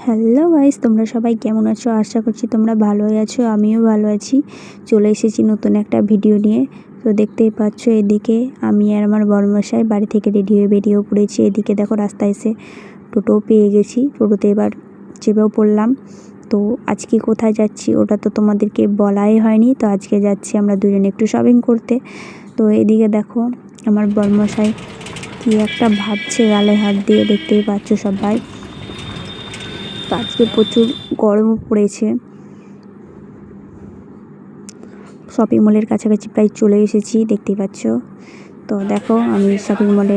Hello guys, তোমরা সবাই কেমন আছো? আশা করছি তোমরা ভালোই আছো। আমিও ভালো আছি। চলে এসেছি নতুন একটা ভিডিও নিয়ে। তো দেখতেই পাচ্ছ, এদিকে আমি আর আমার বড়মশাই বাড়ি থেকে রেডি হয়ে বেরিয়েও পড়েছি। এদিকে দেখো, রাস্তায় এসে টোটো পেয়ে গেছি। টোটোতে এবার চেপেও পড়লাম। তো আজকে কোথায় যাচ্ছি ওটা তো তোমাদেরকে বলাই হয়নি। তো আজকে যাচ্ছি আমরা দুজনে একটু শপিং করতে। তো এদিকে দেখো, আমার বড়মশাই কি একটা ভাবছে গালে হাত দিয়ে, দেখতেই পাচ্ছ সবাই। তো আজকে প্রচুর গরমও পড়েছে। শপিং মলের কাছাকাছি প্রায় চলে এসেছি, দেখতেই পাচ্ছ। তো দেখো, আমি শপিং মলে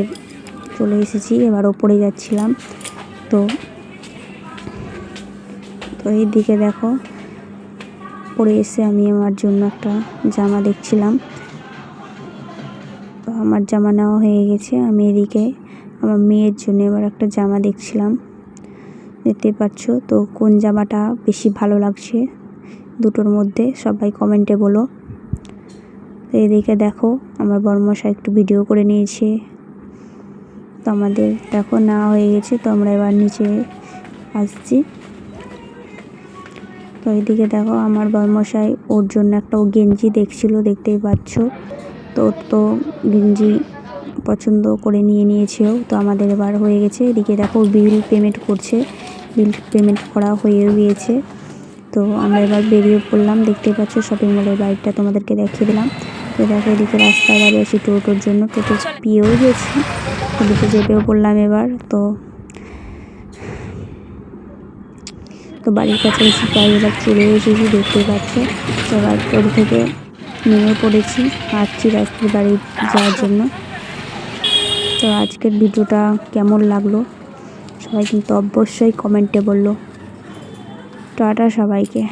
চলে এসেছি, এবার ওপরে যাচ্ছিলাম। তো এই দিকে দেখো, পরে এসে আমি আমার জন্য একটা জামা দেখছিলাম। তো আমার জামা নেওয়া হয়ে গেছে। আমি এদিকে আমার মেয়ের জন্য এবার একটা জামা দেখছিলাম, দেখতেই পাচ্ছ। তো কোন জামাটা বেশি ভালো লাগছে দুটোর মধ্যে সবাই কমেন্টে বলো। তো এদিকে দেখো, আমার বড়মশাই একটু ভিডিও করে নিয়েছে। তো আমাদের দেখো নেওয়া হয়ে গেছে। তো আমরা এবার নিচে আসছি। তো এইদিকে দেখো, আমার বড়মশাই ওর জন্য একটা গেঞ্জি দেখছিল, দেখতেই পাচ্ছ। তো গেঞ্জি পছন্দ করে নিয়েছে ও। তো আমাদের এবার হয়ে গেছে। এদিকে দেখো, বিল পেমেন্ট করছে। বিল পেমেন্ট করা হয়ে গিয়েছে। তো আমরা এবার বেরিয়ে পড়লাম, দেখতেই পাচ্ছ। শপিং মলের বাইকটা তোমাদেরকে দেখিয়ে দিলাম। তো দেখো, এদিকে রাস্তায় দাঁড়িয়ে আছি টোটোর জন্য। টোটো পেয়েও গেছি, এদিকে চেপেও পড়লাম এবার। তো বাড়ির কাছাকাছি প্রায় এবার চলে এসেছি, দেখতেই পাচ্ছ। তো এবার টোটো থেকে নেমে পড়েছি, হাঁটছি রাস্তার বাড়ি যাওয়ার জন্য। তো আজকের ভিডিওটা কেমন লাগলো সবাই কিন্তু অবশ্যই কমেন্টে বললো। টাটা সবাইকে।